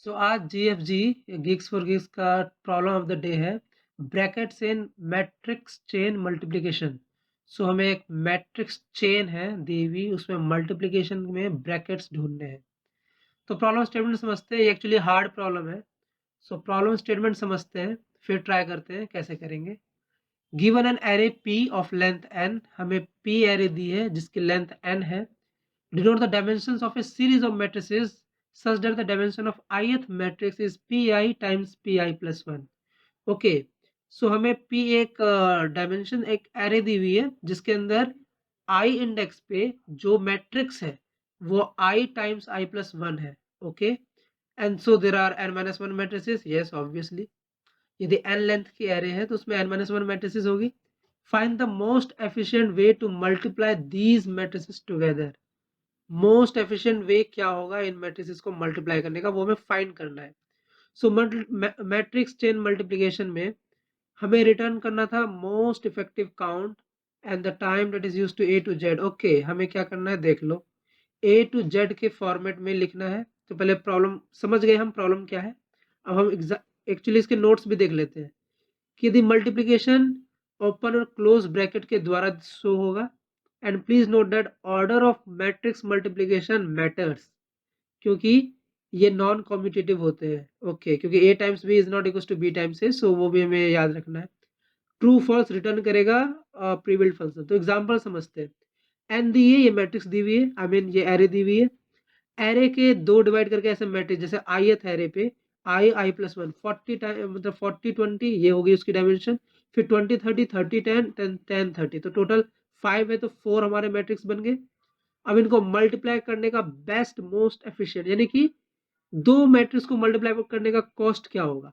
सो आज GFG gigs for gigs का problem of the day है brackets in matrix chain multiplication. सो हमें एक मैट्रिक्स चेन है दी हुई, उसमें मल्टीप्लिकेशन में ब्रैकेट्स ढूंढने हैं। तो प्रॉब्लम स्टेटमेंट समझते हैं, ये एक्चुअली हार्ड प्रॉब्लम है। सो प्रॉब्लम स्टेटमेंट समझते हैं, फिर ट्राई करते हैं कैसे करेंगे। Given an array P of length n, हमें p एरे दी है जिसकी लेंथ n है। Denote the dimensions of a series of matrices such that the dimension of ith matrix is pi times pi plus 1. Okay, सो हमें p एक dimension एक array दी हुई है जिसके अंदर i इंडेक्स पे जो मैट्रिक्स है वो i टाइम्स i प्लस 1 है। Okay, and so there are n minus 1 matrices. Yes, obviously यदि n लेंथ की एरे है तो उसमें n माइनस 1 मैट्रिसेस होगी। Find the most efficient way to multiply these matrices together. Most efficient way क्या होगा इन matrices को मल्टीप्लाई करने का, वो हमें फाइंड करना है। सो मैट्रिक्स चेन मल्टीप्लिकेशन में हमें रिटर्न करना था most effective count and the time that is used to A to Z. Okay, हमें क्या करना है देख लो, ए टू जेड के फॉर्मेट में लिखना है। तो पहले प्रॉब्लम समझ गए हम, प्रॉब्लम क्या है। अब हम एक्चुअली इसके नोट्स भी देख लेते हैं कि यदि मल्टीप्लिकेशन ओपन और क्लोज ब्रैकेट के द्वारा शो होगा। And please note that order of matrix multiplication matters, क्योंकि ये नॉन कॉम्यूटेटिव होते हैं। ओके, क्योंकि a times b is not equal to b times a, so वो भी हमें याद रखना है। ट्रू फॉल्स रिटर्न करेगा प्री बिल्ट फंक्शन। तो एग्जांपल समझते हैं। n दी है, ये मैट्रिक्स दी हुई है, आई मीन ये एरे दी हुई है। एरे के दो डिवाइड करके ऐसे मैट्रिक्स, जैसे ith एरे पे i प्लस 1 40 टाइम, मतलब 40 20 ये होगी उसकी डायमेंशन। फिर 20 30 30 10 10 10 30, तो टोटल 5 है, तो 4 हमारे मैट्रिक्स बन गए। अब इनको मल्टीप्लाई करने का बेस्ट मोस्ट एफिशिएंट, यानी कि दो मैट्रिक्स को मल्टीप्लाई करने का कॉस्ट क्या होगा।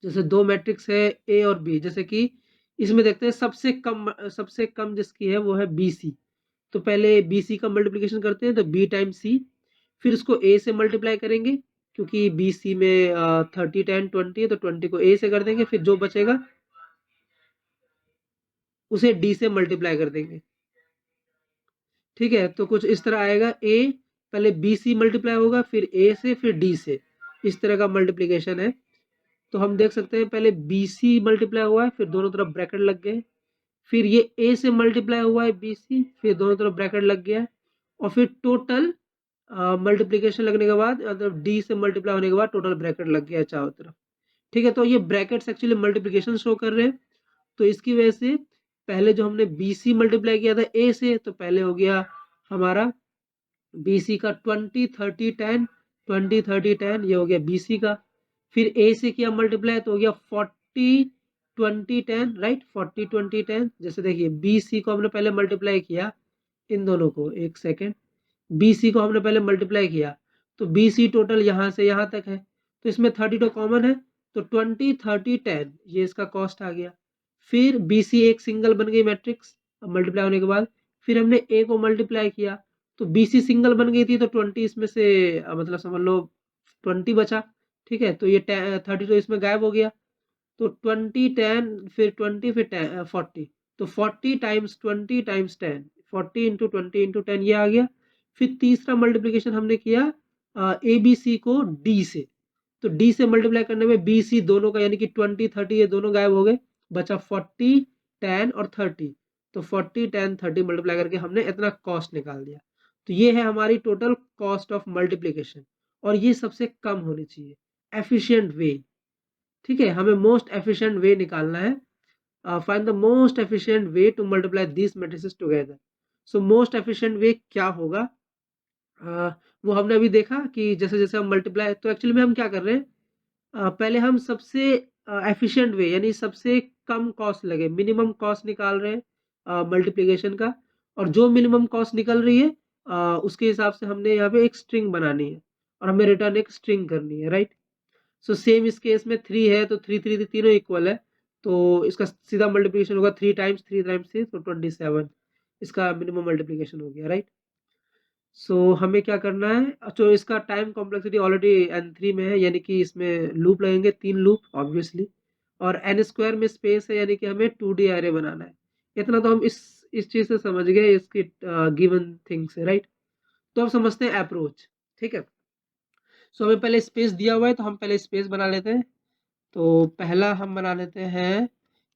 जैसे दो मैट्रिक्स है ए और बी, जैसे कि इसमें देखते हैं सबसे कम जिसकी है वो है बी सी। तो पहले बी सी का मल्टीप्लिकेशन करते हैं, तो बी टाइम्स सी, फिर इसको ए से मल्टीप्लाई करेंगे क्योंकि बी सी में 30 10 20 है, तो 20 को ए से कर देंगे, फिर जो बचेगा उसे डी से मल्टीप्लाई कर देंगे। ठीक है, तो कुछ इस तरह आएगा, ए पहले बी सी मल्टीप्लाई होगा, फिर ए से, फिर डी से, इस तरह का मल्टीप्लिकेशन है। तो हम देख सकते हैं पहले बी सी मल्टीप्लाई हुआ है, फिर दोनों तरफ ब्रैकेट लग गए। फिर ये ए से मल्टीप्लाई हुआ है बी सी, फिर दोनों तरफ ब्रैकेट लग गया है। और फिर टोटल मल्टीप्लिकेशन लगने के बाद, मतलब डी से मल्टीप्लाई होने के बाद टोटल ब्रैकेट लग गया है चारों तरफ। ठीक है, तो ये ब्रैकेट्स एक्चुअली मल्टीप्लिकेशन शो कर रहे हैं। तो इसकी वजह से पहले जो हमने बी सी मल्टीप्लाई किया था ए से, तो पहले हो गया हमारा बी सी का 20 30 10 20 30 10, ये हो गया बी सी का। फिर ए से किया मल्टीप्लाई, तो हो गया 40 20 10, राइट, 40 20 10। जैसे देखिए बी सी को हमने पहले मल्टीप्लाई किया, इन दोनों को एक सेकेंड, बी सी को हमने पहले मल्टीप्लाई किया, तो बी सी टोटल यहाँ से यहाँ तक है, तो इसमें 32 कॉमन है, तो 20 30 10 ये इसका कॉस्ट आ गया। फिर बी सी एक सिंगल बन गई मैट्रिक्स मल्टीप्लाई होने के बाद। फिर हमने ए को मल्टीप्लाई किया, तो बी सी सिंगल बन गई थी, तो 20 इसमें से मतलब समझ लो 20 बचा। ठीक है, तो ये 30 तो इसमें गायब हो गया, तो 20 10 फिर 20 फिर 10 40, तो 40 टाइम्स 20 टाइम्स 10, 40 इंटू 20 इंटू 10 ये आ गया। फिर तीसरा मल्टीप्लिकेशन हमने किया ए बी सी को डी से, तो डी से मल्टीप्लाई करने में बी सी दोनों का, यानी कि 20 30 ये दोनों गायब हो गए, बचा 40 10 और 30। तो 40 10 30 मल्टीप्लाई करके हमने इतना कॉस्ट निकाल दिया। तो ये है हमारी टोटल कॉस्ट ऑफ मल्टीप्लिकेशन, और ये सबसे कम होनी चाहिए, एफिशिएंट वे। ठीक है, हमें मोस्ट एफिशिएंट वे निकालना है। Find the most efficient way to multiply this matrices together. So most efficient way क्या होगा, वो हमने अभी देखा कि जैसे जैसे हम मल्टीप्लाई, तो एक्चुअली में हम क्या कर रहे हैं, पहले हम सबसे एफिशिएंट वे, यानी सबसे कम कॉस्ट लगे, मिनिमम कॉस्ट निकाल रहे हैं मल्टीप्लिकेशन का। और जो मिनिमम कॉस्ट निकल रही है उसके हिसाब से हमने यहाँ पे एक स्ट्रिंग बनानी है, और हमें रिटर्न एक स्ट्रिंग करनी है, राइट। सो सेम इस केस में 3 है, तो 3 3 तीनों इक्वल है, तो इसका सीधा मल्टीप्लिकेशन होगा 3 टाइम्स 3 टाइम्स 3, तो 27 इसका मिनिमम मल्टीप्लिकेशन हो गया, राइट। सो हमें क्या करना है, तो इसका टाइम कॉम्प्लेक्सिटी ऑलरेडी n3 में है, यानी कि इसमें लूप लगेंगे 3 लूप ऑब्वियसली। और n स्क्वायर में स्पेस है, यानी कि हमें 2D एरे बनाना है। इतना तो हम इस चीज से समझ गए, इसकी गिवन थिंग से, राइट। तो अब समझते हैं अप्रोच। ठीक है, सो हमें पहले स्पेस दिया हुआ है तो हम पहले स्पेस बना लेते हैं। तो पहला हम बना लेते हैं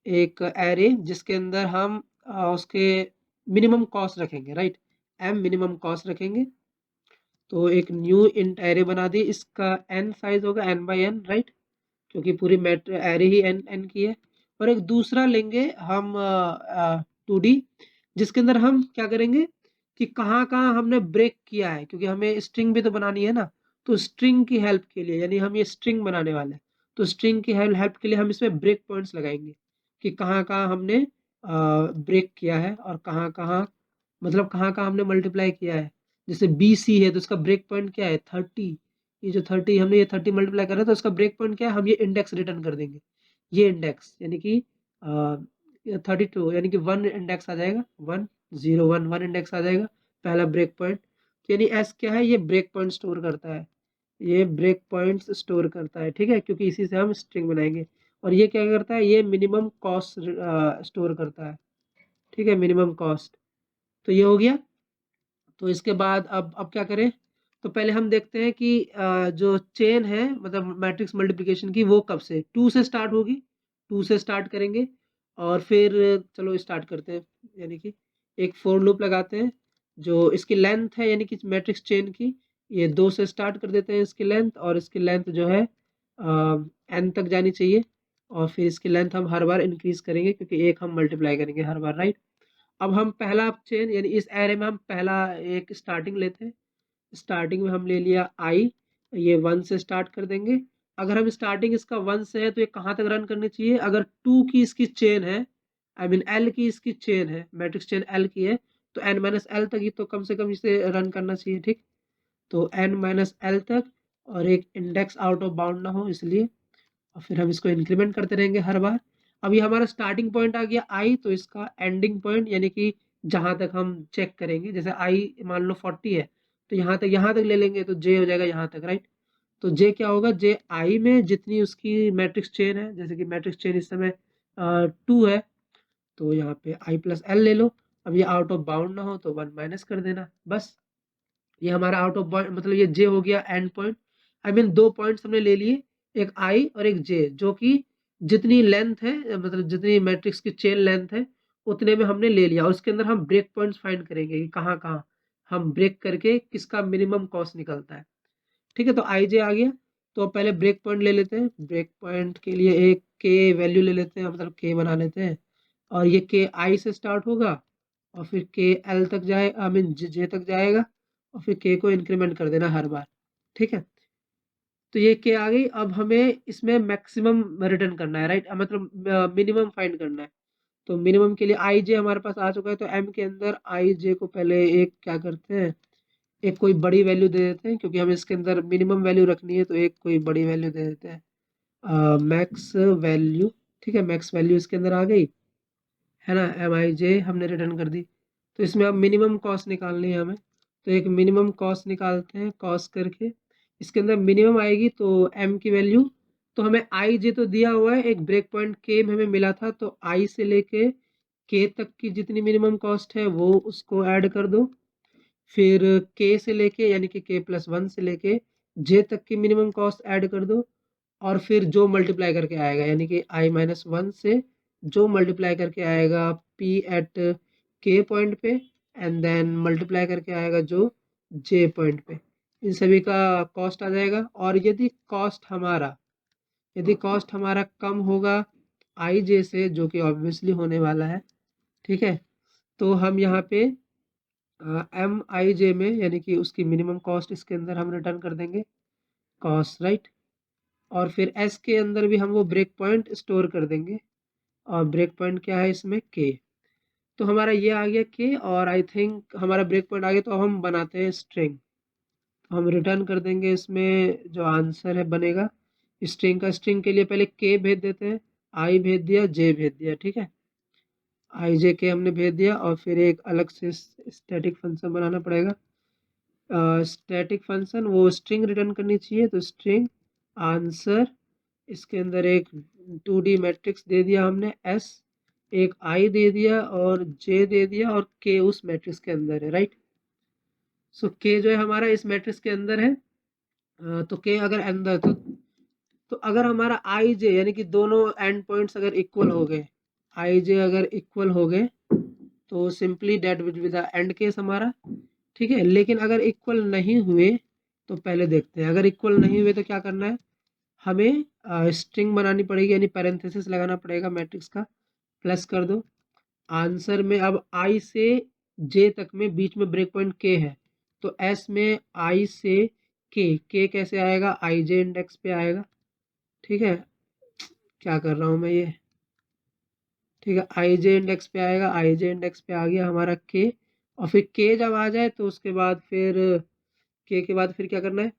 एक एरे जिसके अंदर हम उसके मिनिमम कॉस्ट रखेंगे, राइट, एम मिनिमम कॉस्ट रखेंगे। तो एक न्यू इंट एरे बना दी, इसका एन साइज होगा एन बाई एन, राइट, क्योंकि पूरी मैट एरे ही एन एन की है। और एक दूसरा लेंगे हम 2D, जिसके अंदर हम क्या करेंगे कि कहाँ कहाँ हमने ब्रेक किया है, क्योंकि हमें स्ट्रिंग भी तो बनानी है ना। तो स्ट्रिंग की हेल्प के लिए, यानी हम ये स्ट्रिंग बनाने वाले हैं, तो स्ट्रिंग की हेल्प के लिए हम इसमें ब्रेक पॉइंट्स लगाएंगे कि कहाँ कहाँ हमने ब्रेक किया है और कहाँ कहाँ, मतलब कहाँ कहाँ हमने मल्टीप्लाई किया है। जैसे BC है तो उसका ब्रेक पॉइंट क्या है 30, ये जो 30 हमने ये 30 मल्टीप्लाई कर रहे हैं तो उसका ब्रेक पॉइंट क्या है, हम ये इंडेक्स रिटर्न कर देंगे। ये इंडेक्स यानी कि 32, यानी कि 1 इंडेक्स आ जाएगा, 1 0 1 1 इंडेक्स आ जाएगा पहला ब्रेक पॉइंट। यानी एस क्या है, ये ब्रेक पॉइंट स्टोर करता है, ये ब्रेक पॉइंट्स स्टोर करता है, ठीक है, क्योंकि इसी से हम स्ट्रिंग बनाएंगे। और ये क्या करता है, ये मिनिमम कॉस्ट स्टोर करता है, ठीक है, मिनिमम कॉस्ट। तो ये हो गया। तो इसके बाद अब क्या करें, तो पहले हम देखते हैं कि जो चेन है मतलब मैट्रिक्स मल्टीप्लिकेशन की वो कब से 2 से स्टार्ट होगी। 2 से स्टार्ट करेंगे और फिर चलो स्टार्ट करते हैं, यानी कि एक फोर लूप लगाते हैं। जो इसकी लेंथ है यानी कि मैट्रिक्स चेन की, ये 2 से स्टार्ट कर देते हैं इसकी लेंथ, और इसकी लेंथ जो है n तक जानी चाहिए। और फिर इसकी लेंथ हम हर बार इंक्रीज करेंगे क्योंकि एक हम मल्टीप्लाई करेंगे हर बार, राइट। अब हम पहला चेन यानी इस एरे में हम पहला एक स्टार्टिंग लेते हैं। स्टार्टिंग में हम ले लिया आई, ये 1 से स्टार्ट कर देंगे। अगर हम स्टार्टिंग इसका 1 से है तो ये कहाँ तक रन करनी चाहिए, अगर 2 की इसकी चेन है, आई मीन एल की इसकी चेन है, मैट्रिक्स चेन एल की है, तो n माइनस एल तक ही तो कम से कम इसे रन करना चाहिए, ठीक। तो n माइनस एल तक, और एक इंडेक्स आउट ऑफ बाउंड ना हो इसलिए, और फिर हम इसको इंक्रीमेंट करते रहेंगे हर बार। अब ये हमारा स्टार्टिंग पॉइंट आ गया आई, तो इसका एंडिंग पॉइंट यानी कि जहां तक हम चेक करेंगे, जैसे आई मान लो 40 है तो यहाँ तक ले लेंगे तो जे हो जाएगा यहाँ तक, राइट। तो जे क्या होगा, जे आई में जितनी उसकी मैट्रिक्स चेन है, जैसे कि मैट्रिक्स चेन इस समय 2 है, तो यहाँ पे आई प्लस एल ले लो। अब ये आउट ऑफ बाउंड ना हो तो 1 माइनस कर देना, बस। ये हमारा आउट ऑफ बाउंड मतलब ये जे हो गया and point. I mean 2 points हमने ले लिए, एक आई और एक जे, जो कि जितनी लेंथ है मतलब जितनी मैट्रिक्स की चेन लेंथ है उतने में हमने ले लिया। और उसके अंदर हम ब्रेक पॉइंट्स फाइंड करेंगे कि कहाँ कहाँ हम ब्रेक करके किसका मिनिमम कॉस्ट निकलता है, ठीक है। तो आई जे आ गया, तो पहले ब्रेक पॉइंट ले लेते हैं। ब्रेक पॉइंट के लिए एक के वैल्यू ले लेते हैं, मतलब के बना लेते हैं। और ये के आई से स्टार्ट होगा और फिर के एल तक जाए, आई मीन जे तक जाएगा, और फिर के को इंक्रीमेंट कर देना हर बार, ठीक है। तो ये के आ गई। अब हमें इसमें मैक्सिमम रिटर्न करना है, राइट, मतलब मिनिमम फाइंड करना है। तो मिनिमम के लिए आई जे हमारे पास आ चुका है, तो एम के अंदर आई जे को पहले एक क्या करते हैं, एक कोई बड़ी वैल्यू दे देते हैं, क्योंकि हमें इसके अंदर मिनिमम वैल्यू रखनी है, तो एक कोई बड़ी वैल्यू दे देते हैं मैक्स वैल्यू, ठीक है। मैक्स वैल्यू इसके अंदर आ गई है ना, एम आई जे हमने रिटर्न कर दी। तो इसमें अब मिनिमम कॉस्ट निकालनी है हमें, तो एक मिनिमम कॉस्ट निकालते हैं, कॉस्ट करके इसके अंदर मिनिमम आएगी तो एम की वैल्यू, तो हमें आई जे तो दिया हुआ है, एक ब्रेक पॉइंट के हमें मिला था, तो आई से लेके के तक की जितनी मिनिमम कॉस्ट है वो उसको ऐड कर दो। फिर के से लेके यानी कि के प्लस 1 से लेके जे तक की मिनिमम कॉस्ट ऐड कर दो। और फिर जो मल्टीप्लाई करके आएगा यानी कि आई माइनस 1 से जो मल्टीप्लाई करके आएगा पी एट के पॉइंट पे, एंड देन मल्टीप्लाई करके आएगा जो जे पॉइंट पे, इन सभी का कॉस्ट आ जाएगा। और यदि कॉस्ट हमारा कम होगा आई जे से, जो कि ऑब्वियसली होने वाला है, ठीक है, तो हम यहाँ पे एम आई जे में यानी कि उसकी मिनिमम कॉस्ट इसके अंदर हम रिटर्न कर देंगे कॉस्ट, राइट। और फिर एस के अंदर भी हम वो ब्रेक पॉइंट स्टोर कर देंगे, और ब्रेक पॉइंट क्या है इसमें के। तो हमारा ये आ गया के, और आई थिंक हमारा ब्रेक पॉइंट आ गया। तो अब हम बनाते हैं स्ट्रिंग, तो हम रिटर्न कर देंगे इसमें जो आंसर है बनेगा स्ट्रिंग का। स्ट्रिंग के लिए पहले के भेज देते हैं, आई भेज दिया, जे भेज दिया, ठीक है, आई जे के हमने भेज दिया। और फिर एक अलग से स्टैटिक फंक्शन बनाना पड़ेगा। स्टैटिक फंक्शन वो स्ट्रिंग रिटर्न करनी चाहिए, तो स्ट्रिंग आंसर, इसके अंदर एक 2D मैट्रिक्स दे दिया हमने एस, एक आई दे दिया और जे दे दिया, और के उस मैट्रिक्स के अंदर है, राइट। सो के जो है हमारा इस मैट्रिक्स के अंदर है, तो के अगर अंदर तो अगर हमारा आई जे यानी कि दोनों एंड पॉइंट्स अगर इक्वल हो गए, आई जे अगर इक्वल हो गए तो simply that will be the end case हमारा, ठीक है। लेकिन अगर इक्वल नहीं हुए तो पहले देखते हैं, अगर इक्वल नहीं हुए तो क्या करना है, हमें स्ट्रिंग बनानी पड़ेगी यानी पैरेंथेसिस लगाना पड़ेगा मैट्रिक्स का, प्लस कर दो आंसर में। अब आई से जे तक में बीच में ब्रेक पॉइंट के है, तो एस में आई से के कैसे आएगा, आई जे इंडेक्स पे आएगा, ठीक है। क्या कर रहा हूँ मैं ये, ठीक है, आई जे इंडेक्स पे आएगा, आई जे इंडेक्स पे आ गया हमारा के। और फिर के जब आ जाए तो उसके बाद फिर के के बाद फिर क्या करना है,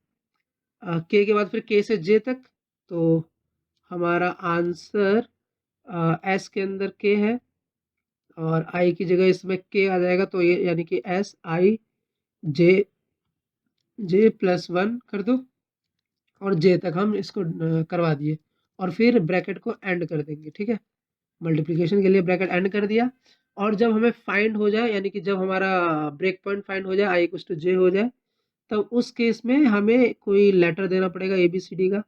के के बाद फिर के से जे तक, तो हमारा आंसर एस के अंदर के है और आई की जगह इसमें के आ जाएगा, तो ये यानी कि S I J J plus one कर दो और जे तक हम इसको करवा दिए और फिर ब्रैकेट को एंड कर देंगे, ठीक है। मल्टीप्लिकेशन के लिए ब्रैकेट एंड कर दिया। और जब हमें फाइंड हो जाए यानी कि जब हमारा ब्रेक पॉइंट फाइंड हो जाए, आई इक्वल्स टू जे हो जाए, तब उस केस में हमें कोई लेटर देना पड़ेगा ABCD का।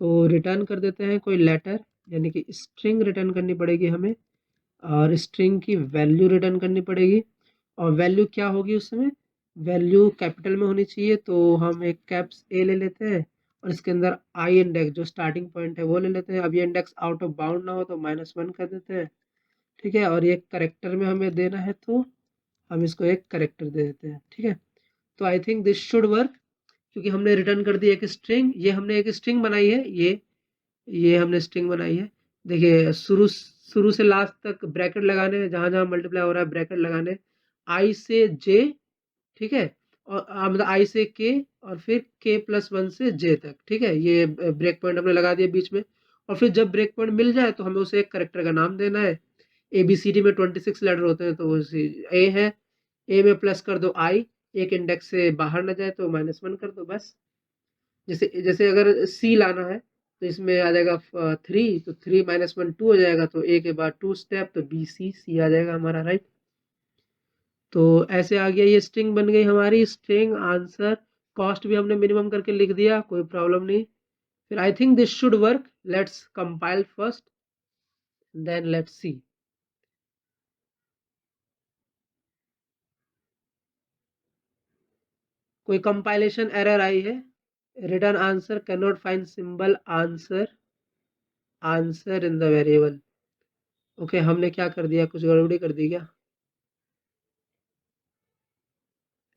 तो रिटर्न कर देते हैं कोई लेटर, यानी कि स्ट्रिंग रिटर्न करनी पड़ेगी हमें, और स्ट्रिंग की वैल्यू रिटर्न करनी पड़ेगी। और वैल्यू क्या होगी उस समय, वैल्यू कैपिटल में होनी चाहिए, तो हम एक कैप्स ए ले लेते हैं और इसके अंदर आई इंडेक्स जो स्टार्टिंग पॉइंट है वो ले लेते हैं। अब ये इंडेक्स आउट ऑफ बाउंड ना हो तो -1 कर देते हैं, ठीक है। और ये करेक्टर में हमें देना है तो हम इसको एक करेक्टर दे देते हैं, ठीक है। तो आई थिंक दिस शुड वर्क, क्योंकि हमने रिटर्न कर दी एक स्ट्रिंग, ये हमने एक स्ट्रिंग बनाई है, ये हमने स्ट्रिंग बनाई है। देखिए शुरू शुरू से लास्ट तक ब्रैकेट लगाने, जहां जहां मल्टीप्लाई हो रहा है ब्रैकेट लगाने, आई से जे, ठीक है, और मतलब आई से के और फिर के प्लस वन से जे तक, ठीक है। ये ब्रेक पॉइंट हमने लगा दिया बीच में। और फिर जब ब्रेक पॉइंट मिल जाए तो हमें उसे एक करेक्टर का नाम देना है। ABCD में 26 लेटर होते हैं, तो ए है, ए में प्लस कर दो आई, एक इंडेक्स से बाहर ना जाए तो -1 कर दो बस। जैसे जैसे अगर सी लाना है तो इसमें आ जाएगा 3, तो 3 -1 2 हो जाएगा, तो ए के बाद 2 स्टेप, तो BC आ जाएगा हमारा, राइट। तो ऐसे आ गया, ये स्ट्रिंग बन गई हमारी, स्ट्रिंग आंसर। कॉस्ट भी हमने मिनिमम करके लिख दिया, कोई प्रॉब्लम नहीं। फिर I think this should work, let's compile first then let's see. कोई कंपाइलेशन एरर आई है, return answer can not find symbol answer in the variable. Okay, हमने क्या कर दिया, कुछ गड़बड़ी कर दी क्या,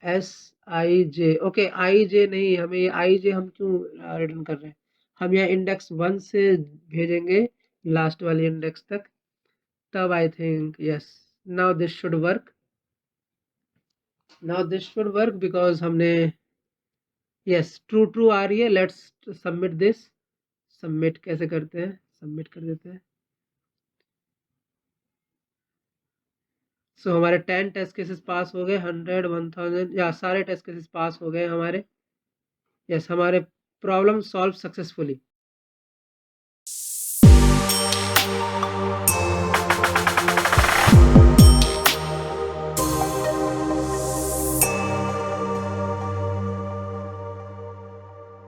SIJ, ओके IJ नहीं, हमें ये IJ हम क्यों रिटर्न कर रहे हैं, हम यहाँ इंडेक्स 1 से भेजेंगे लास्ट वाले इंडेक्स तक, तब I think yes, now this should work, now this should work because हमने यस ट्रू ट्रू आ रही है। लेट्स सबमिट दिस, सबमिट कैसे करते हैं, सबमिट कर देते हैं। सो हमारे 10 टेस्ट केसेस पास हो गए, 100 1000 या सारे टेस्ट केसेस पास हो गए हमारे। यस, हमारे प्रॉब्लम सॉल्व सक्सेसफुली।